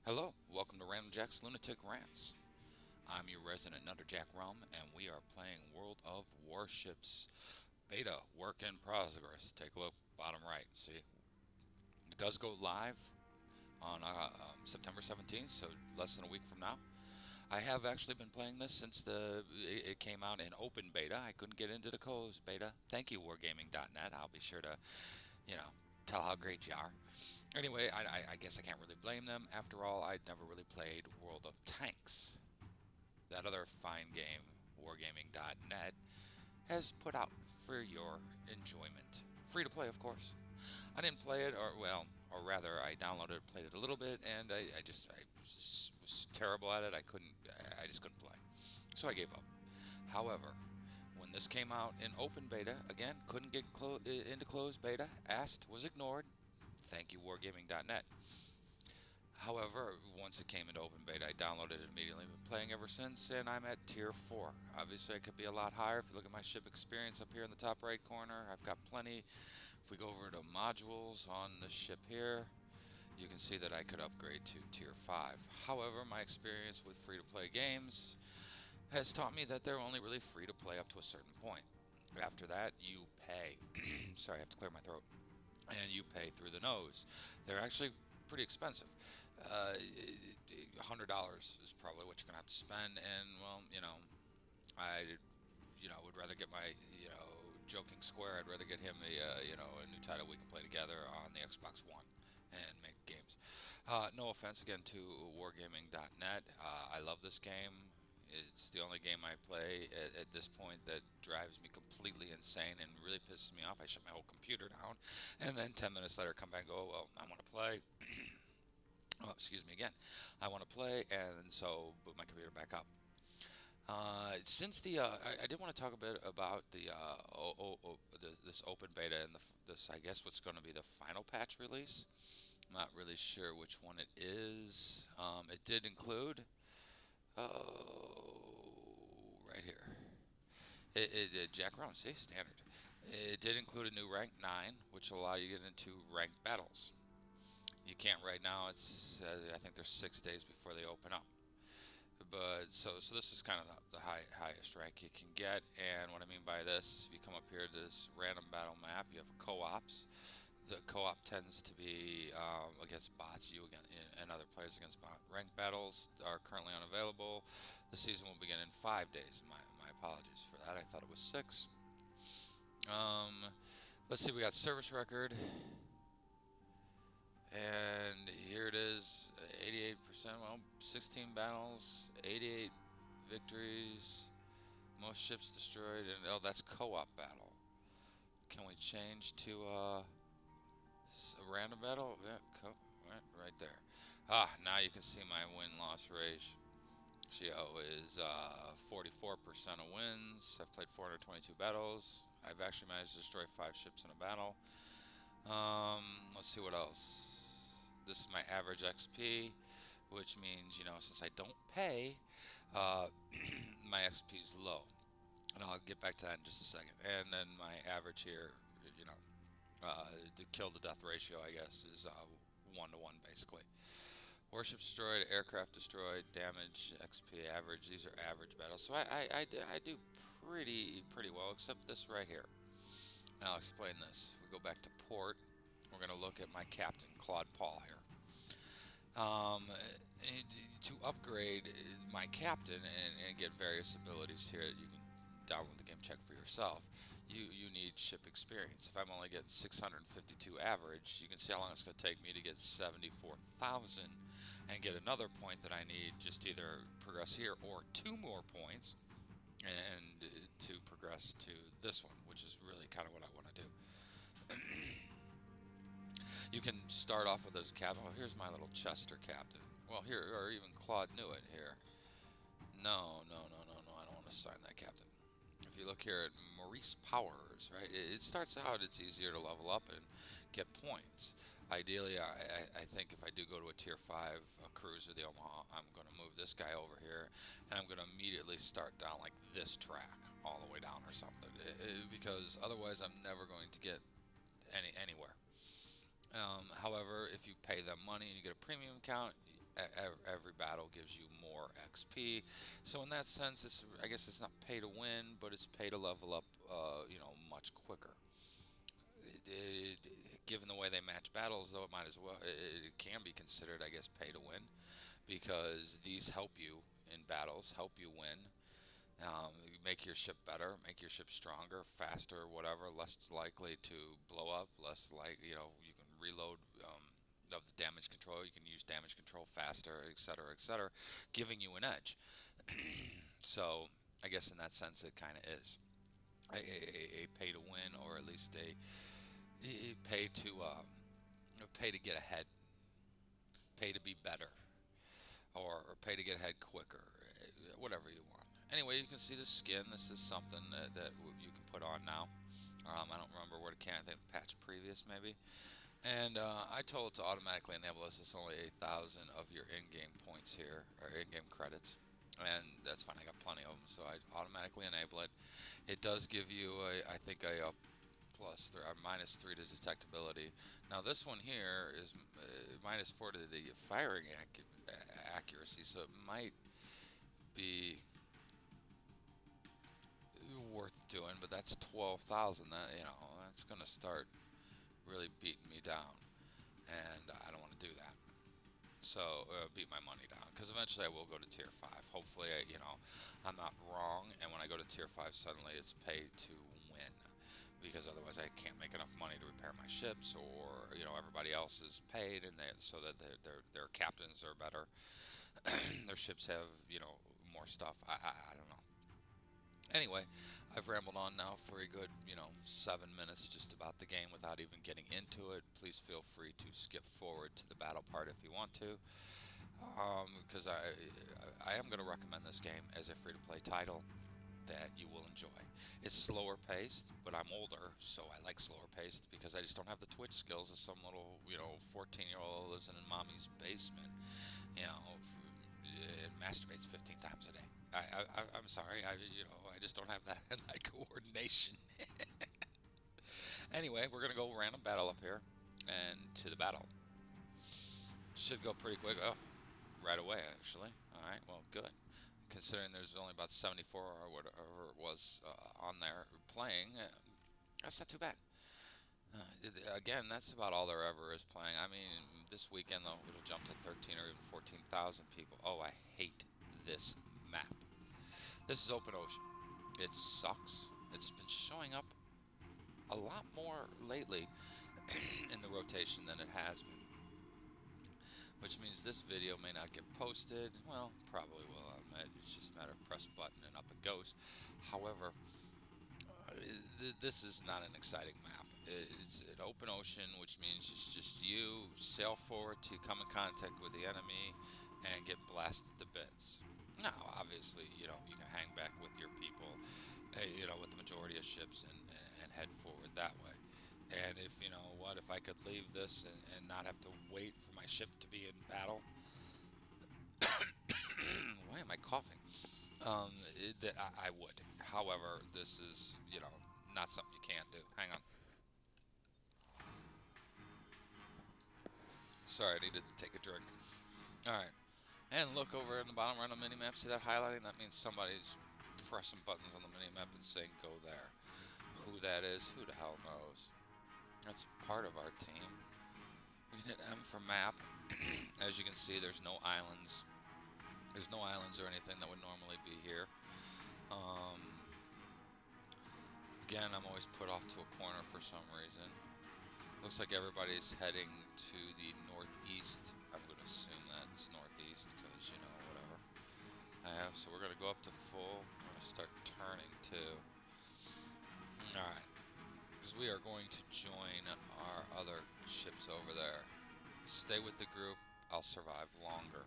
Hello, welcome to Random Jack's Lunatic Rants. I'm your resident Nutter Jack Rum, and we are playing World of Warships beta work in progress. Take a look, bottom right. See, it does go live on September 17th, so less than a week from now. I have actually been playing this since it came out in open beta. I couldn't get into the closed beta. Thank you, wargaming.net. I'll be sure to, you know, tell how great you are. Anyway, I guess I can't really blame them. After all, I'd never really played World of Tanks. That other fine game, wargaming.net, has put out for your enjoyment. Free to play, of course. I didn't play it, or rather, I downloaded, played it a little bit, and I was terrible at it. I just couldn't play, so I gave up. However, when this came out in open beta, again, couldn't get into closed beta. Asked, was ignored. Thank you, wargaming.net. However, once it came into open beta, I downloaded it immediately. Been playing ever since, and I'm at tier 4. Obviously, I could be a lot higher. If you look at my ship experience up here in the top right corner, I've got plenty. If we go over to modules on the ship here, you can see that I could upgrade to tier 5. However, my experience with free-to-play games has taught me that they're only really free to play up to a certain point. After that, you pay. Sorry, I have to clear my throat. And you pay through the nose. They're actually pretty expensive. $100 is probably what you're gonna have to spend, and well, I, would rather get my, joking square. I'd rather get him a new title we can play together on the Xbox One and make games. No offense again to wargaming.net. I love this game. It's the only game I play at this point that drives me completely insane and really pisses me off. I shut my whole computer down, and then 10 minutes later come back and go, well, I want to play. Oh, excuse me again. I want to play, and so boot my computer back up. Since I did want to talk a bit about this open beta and this, I guess, what's going to be the final patch release. I'm not really sure which one it is. It did include, right here. Jack Round, see, standard. It did include a new rank 9, which will allow you to get into ranked battles. You can't right now. It's I think there's 6 days before they open up. But so this is kind of the highest rank you can get. And what I mean by this is if you come up here to this random battle map, you have co-ops. The co-op tends to be against bots, you against, and other players against bots. Ranked battles are currently unavailable. The season will begin in 5 days. My apologies for that. I thought it was 6. Um, let's see. We got service record. And here it is, 88%, well, 16 battles, 88 victories, most ships destroyed, and oh, that's co-op battle. Can we change to a random battle? Yeah, right there. Now you can see my win-loss ratio. Is 44% of wins. I've played 422 battles. I've actually managed to destroy 5 ships in a battle. Let's see what else. This is my average XP, which means, since I don't pay, my XP is low. And I'll get back to that in just a second. And then my average here, the kill to death ratio, I guess, is 1 to 1 basically. Warships destroyed, aircraft destroyed, damage, XP average. These are average battles. So I do pretty well, except this right here. And I'll explain this. We go back to port. We're going to look at my captain, Claude Paul here. To upgrade my captain and get various abilities here, you can download the game, check for yourself. You need ship experience. If I'm only getting 652 average, you can see how long it's going to take me to get 74,000 and get another point that I need just to either progress here or 2 more points and to progress to this one, which is really kind of what I want to do. You can start off with a captain. Oh, here's my little Chester captain. Well, here, or even Claude knew it here. No, I don't want to sign that captain. If you look here at Maurice Powers, right, it starts out, it's easier to level up and get points. Ideally, I think if I do go to a tier 5 a cruiser, the Omaha, I'm going to move this guy over here, and I'm going to immediately start down like this track, all the way down or something, because otherwise I'm never going to get anywhere. However, if you pay them money and you get a premium account, every battle gives you more XP. So in that sense, I guess it's not pay to win, but it's pay to level up, much quicker. Given the way they match battles, though, it might as well. It can be considered, I guess, pay to win because these help you in battles, help you win. Make your ship better, make your ship stronger, faster, whatever, less likely to blow up, less like you can reload of the damage control. You can use damage control faster, etc., giving you an edge. So I guess in that sense, it kind of is a pay to win, or at least a pay to get ahead, pay to be better, or pay to get ahead quicker, whatever you want. Anyway, you can see the skin. This is something that you can put on now. I don't remember what it can. I think patch previous maybe. And I told it to automatically enable this. It's only 8,000 of your in-game points here, or in-game credits. And that's fine. I got plenty of them, so I automatically enable it. It does give you, I think, a plus or -3 to detectability. Now this one here is -4 to the firing accuracy, so it might be worth doing, but that's 12,000. That that's going to start really beating me down, and I don't want to do that. So beat my money down, because eventually I will go to tier 5. Hopefully, I'm not wrong, and when I go to tier 5, suddenly it's pay to win, because otherwise I can't make enough money to repair my ships, or everybody else is paid, and so that their captains are better, their ships have more stuff. I don't know. Anyway, I've rambled on now for a good, 7 minutes just about the game without even getting into it. Please feel free to skip forward to the battle part if you want to, because I am going to recommend this game as a free-to-play title that you will enjoy. It's slower paced, but I'm older, so I like slower paced because I just don't have the Twitch skills of some little, 14-year-old who lives in mommy's basement, and masturbates 15 times a day. I'm sorry, I just don't have that coordination. Anyway, we're gonna go random battle up here, and to the battle. Should go pretty quick. Oh, right away actually. All right, well, good. Considering there's only about 74 or whatever it was on there playing, that's not too bad. Again, that's about all there ever is playing. I mean, this weekend though, it'll jump to 13 or even 14,000 people. Oh, I hate this map. This is open ocean. It sucks. It's been showing up a lot more lately in the rotation than it has been, which means this video may not get posted. Well, probably will. It's just a matter of press button and up it goes. However, this is not an exciting map. It's an open ocean, which means it's just you sail forward to come in contact with the enemy and get blasted to bits. Now, obviously, you can hang back with your people, with the majority of ships and head forward that way. And if if I could leave this and not have to wait for my ship to be in battle. Why am I coughing? I would. However, this is, not something you can do. Hang on. Sorry, I needed to take a drink. Alright. And look over in the bottom right on the minimap. See that highlighting? That means somebody's pressing buttons on the minimap and saying go there. Who that is, who the hell knows? That's part of our team. We can hit M for map. As you can see, there's no islands. There's no islands or anything that would normally be here. Again, I'm always put off to a corner for some reason. Looks like everybody's heading to the northeast. I'm going to assume that's northeast because, whatever I have. So we're going to go up to full. I'm going to start turning too. Alright. Because we are going to join our other ships over there. Stay with the group. I'll survive longer.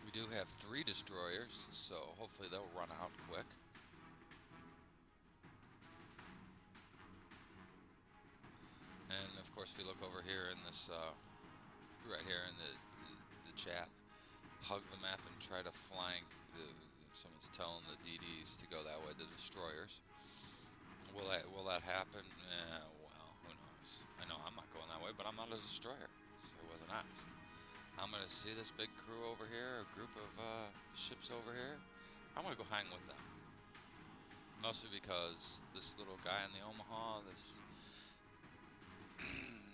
We do have 3 destroyers, so hopefully they'll run out quick. And of course, if you look over here in this, right here in the chat, hug the map and try to flank. Someone's telling the DDs to go that way, the destroyers. Will that happen? Well, who knows? I know I'm not going that way, but I'm not a destroyer, so it wasn't asked. I'm gonna see this big crew over here, a group of ships over here. I'm gonna go hang with them. Mostly because this little guy in the Omaha,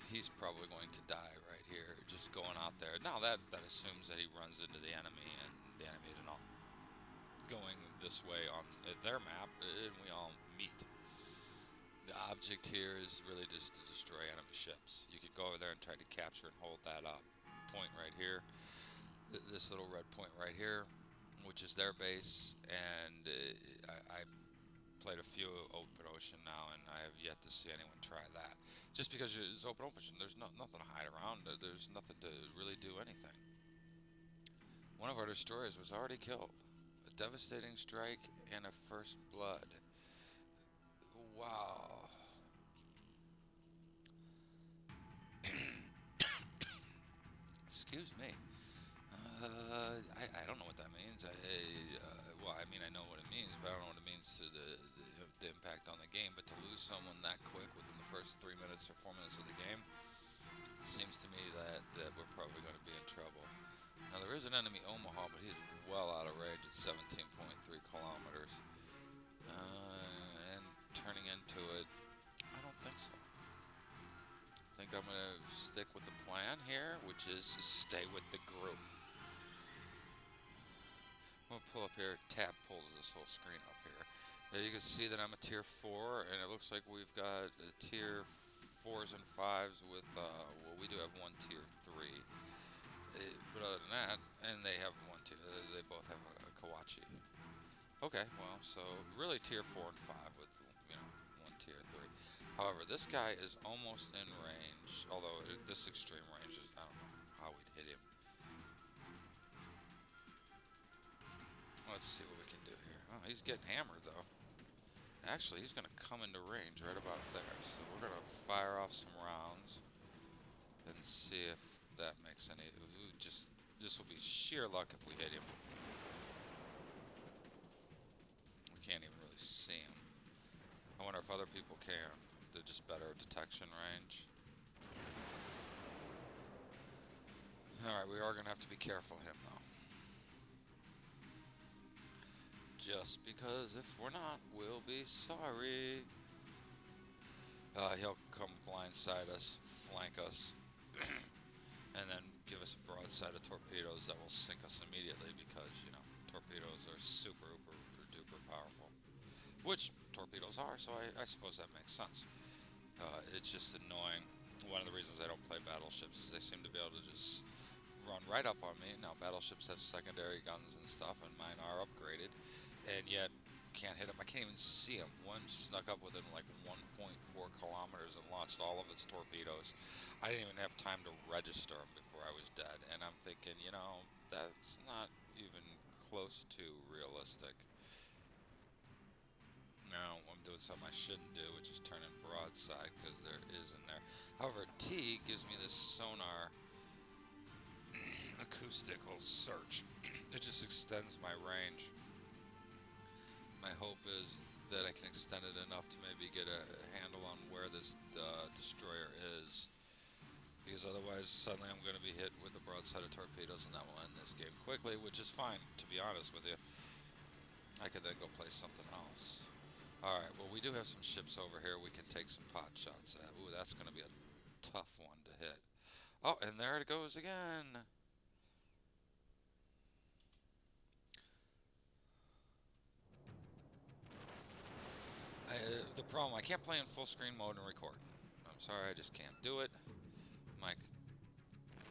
he's probably going to die right here, just going out there. Now that assumes that he runs into the enemy, and the enemy is not going this way on their map, and we all meet. The object here is really just to destroy enemy ships. You could go over there and try to capture and hold that up. Point right here, this little red point right here, which is their base, and I've played a few open ocean now, and I have yet to see anyone try that. Just because it's open ocean, there's nothing to hide around. There's nothing to really do anything. One of our destroyers was already killed. A devastating strike and a first blood. Wow. Excuse me. I don't know what that means. Well, I mean, I know what it means, but I don't know what it means to the impact on the game. But to lose someone that quick within the first 3 minutes or 4 minutes of the game seems to me that we're probably going to be in trouble. Now, there is an enemy Omaha, but he is well out of range at 17.3 kilometers. And turning into it, I don't think so. I think I'm going to stick with the plan here, which is stay with the group. I'm going to pull up here. Tab pulls this little screen up here. You can see that I'm a tier 4, and it looks like we've got tier 4s and 5s with, well, we do have one tier 3. But other than that, and they have one tier, they both have a Kawachi. Okay, well, so really tier 4 and 5 with, one tier 3. However, this guy is almost in range, although this extreme range is, I don't know how we'd hit him. Let's see what we can do here. Oh, he's getting hammered, though. Actually, he's going to come into range right about there. So we're going to fire off some rounds and see if that makes any... This will be sheer luck if we hit him. We can't even really see him. I wonder if other people can. They're just better at detection range. Alright, we are going to have to be careful of him, though. Just because if we're not, we'll be sorry. He'll come blindside us, flank us, and then give us a broadside of torpedoes that will sink us immediately because, torpedoes are super duper powerful. Which torpedoes are, so I suppose that makes sense. It's just annoying. One of the reasons I don't play battleships is they seem to be able to just run right up on me. Now, battleships have secondary guns and stuff, and mine are upgraded, and yet can't hit him. I can't even see him. One snuck up within like 1.4 kilometers and launched all of its torpedoes. I didn't even have time to register him before I was dead, and I'm thinking, that's not even close to realistic. Now, I'm doing something I shouldn't do, which is turning broadside, because there is in there. However, T gives me this sonar acoustical search. It just extends my range. My hope is that I can extend it enough to maybe get a handle on where this destroyer is. Because otherwise, suddenly I'm going to be hit with a broadside of torpedoes, and that will end this game quickly, which is fine, to be honest with you. I could then go play something else. Alright, well, we do have some ships over here we can take some pot shots at. Ooh, that's going to be a tough one to hit. Oh, and there it goes again. The problem, I can't play in full screen mode and record. I'm sorry, I just can't do it. My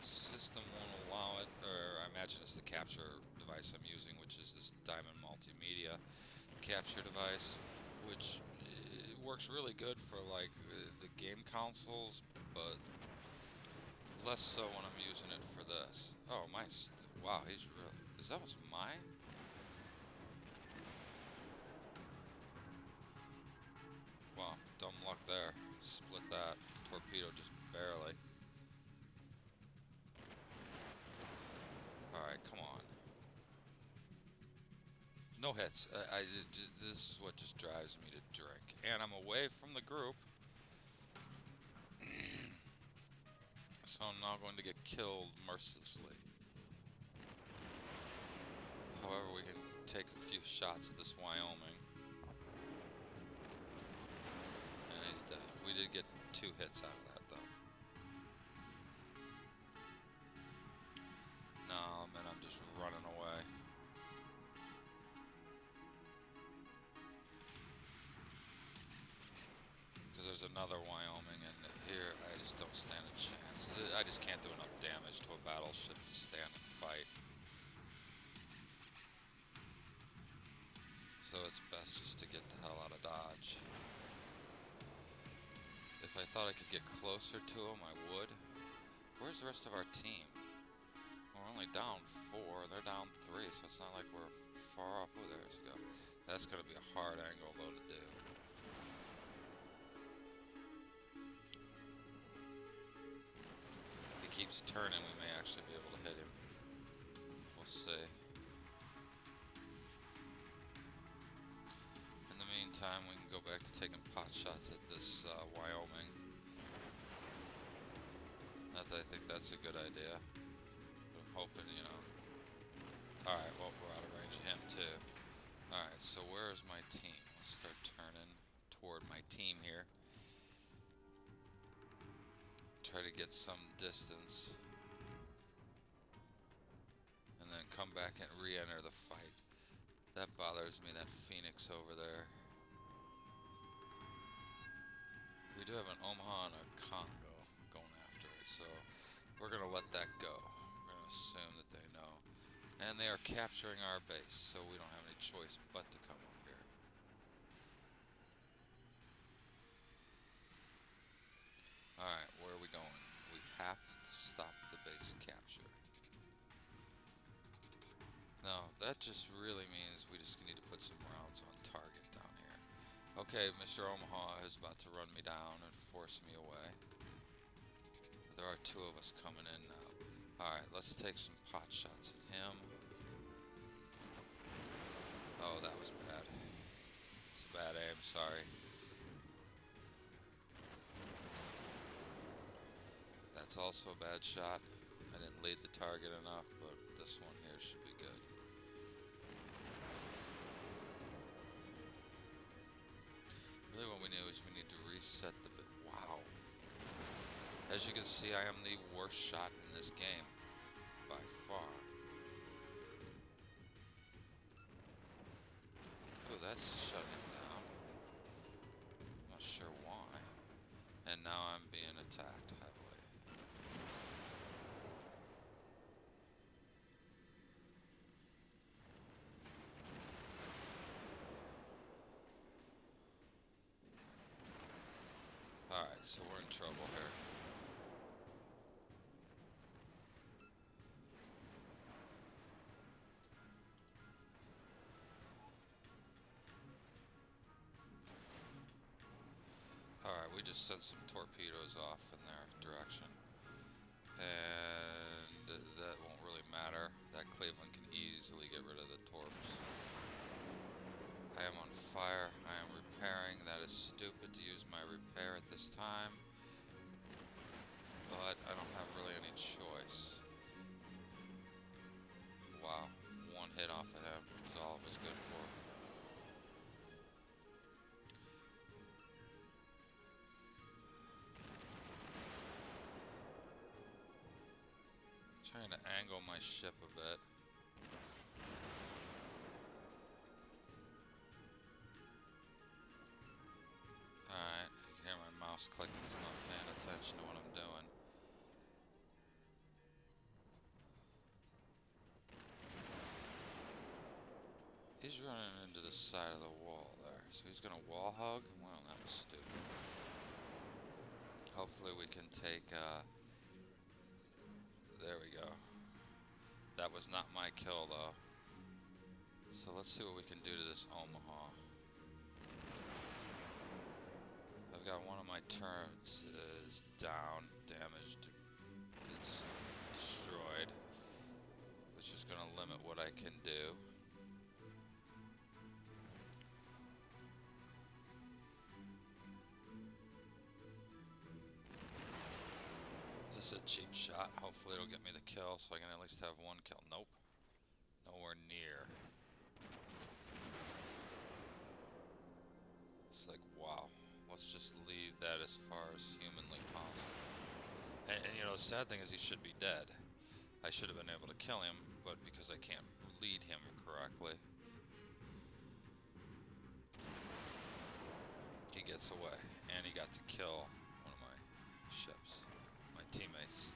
system won't allow it, or I imagine it's the capture device I'm using, which is this Diamond Multimedia capture device, which works really good for like the game consoles, but less so when I'm using it for this. Oh, wow, he's really... Is that what's mine? Wow, dumb luck there. Split that. Torpedo just barely. Alright, come on. No hits. This is what just drives me to drink. And I'm away from the group. So I'm now going to get killed mercilessly. However, we can take a few shots at this Wyoming. And he's dead. We did get 2 hits out of that, though. No, man, I'm just running away. Because there's another Wyoming, and here I just don't stand a chance. I just can't do enough damage to a battleship to stand and fight. So it's best just to get the hell out of Dodge. If I thought I could get closer to him, I would. Where's the rest of our team? We're only down 4, they're down 3, so it's not like we're far off. Oh, there's we go. That's going to be a hard angle, though, to do. He keeps turning, we may actually be able to hit him. We'll see. In the meantime, we can go back to taking pot shots at this Wyoming. Not that I think that's a good idea, but I'm hoping, you know. Alright, well, we're out of range of him, too. Alright, so where is my team? Let's start turning toward my team here. Try to get some distance. And then come back and re-enter the fight. That bothers me, that Phoenix over there. We do have an Omaha and a Congo going after it, so we're going to let that go. We're going to assume that they know. And they are capturing our base, so we don't have any choice but to come up here. Alright, where are we going? We have to stop the base capture. No, that just really means we just need to put some rounds on target down here. Okay, Mr. Omaha is about to run me down and force me away. There are 2 of us coming in now. Alright, let's take some pot shots at him. Oh, that was bad. It's a bad aim, sorry. That's also a bad shot. I didn't lead the target enough, but this one here should be good. Really what we need is we need to reset the bit. Wow. As you can see, I am the worst shot in this game. By far. Oh, that's shut him down. Not sure why. And now I'm being attacked heavily. Alright, so we're in trouble here. Alright, we just sent some torpedoes off in their direction. And that won't really matter. That Cleveland can easily get rid of the torps. I am on fire. I am repairing. That is stupid to use my repair at this time. But I don't have really any choice. Wow, 1 hit off of him is all it was good for. Trying to angle my ship a bit. Alright, you can hear my mouse clicking because I'm not paying attention to what I'm doing. He's running into the side of the wall there, so he's gonna wall hug? Well, that was stupid. Hopefully we can take, there we go. That was not my kill, though. So let's see what we can do to this Omaha. I've got one of my turrets is down, damaged. It's destroyed, which is going to limit what I can do. This It's a cheap shot. Hopefully it'll get me the kill so I can at least have one kill. Nope. Nowhere near. It's like, wow. Let's just lead that as far as humanly possible. And you know, the sad thing is he should be dead. I should have been able to kill him, but because I can't lead him correctly, he gets away. And he got to kill one of my ships. My teammates.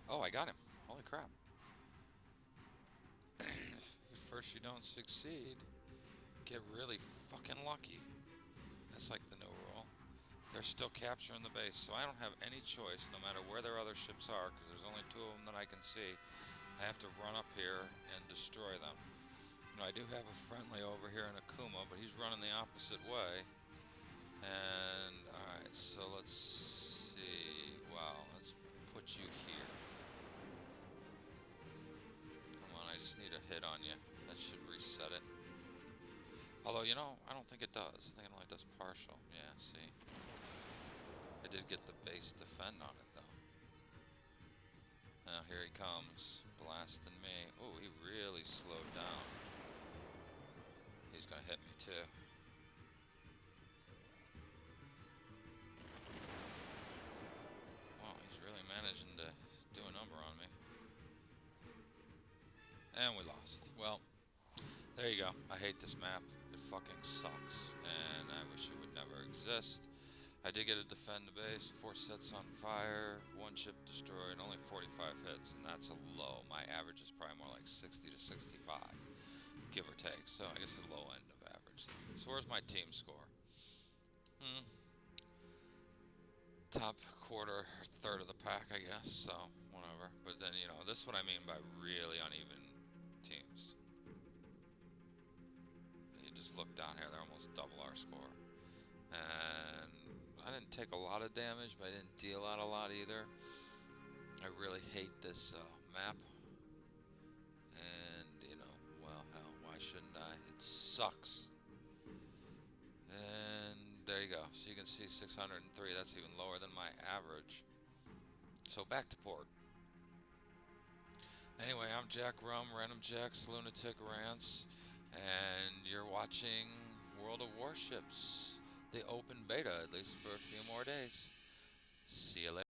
Oh, I got him. Holy crap. At first you don't succeed, get really fucking lucky. That's like the new rule. They're still capturing the base, so I don't have any choice, no matter where their other ships are, because there's only 2 of them that I can see. I have to run up here and destroy them. You know, I do have a friendly over here in Akuma, but he's running the opposite way. And, alright, so let's see. Wow, let's put you here. Come on, I just need a hit on you. That should reset it. Although, you know, I don't think it does. I think it only does partial. Yeah, see? I did get the base defend on it, though. Now, here he comes. Blasting me. Oh, he really slowed down. He's gonna hit me, too. Wow, he's really managing to do a number on me. And we lost. Well, there you go. I hate this map. It fucking sucks. And I wish it would never exist. I did get to defend the base. 4 sets on fire. 1 ship destroyed. Only 45 hits. And that's a low. My average is probably more like 60 to 65. Give or take. So I guess the low end of average. So where's my team score? Top quarter, third of the pack, I guess. So, whatever. But then, you know, this is what I mean by really uneven teams. You just look down here, they're almost double our score. And I didn't take a lot of damage, but I didn't deal out a lot either. I really hate this map. And, you know, well, hell, why shouldn't I? It sucks. And there you go. So you can see 603, that's even lower than my average. So back to port. Anyway, I'm Jack Rum, Random Jack's Lunatic Rants, and you're watching World of Warships, the open beta, at least for a few more days. See you later.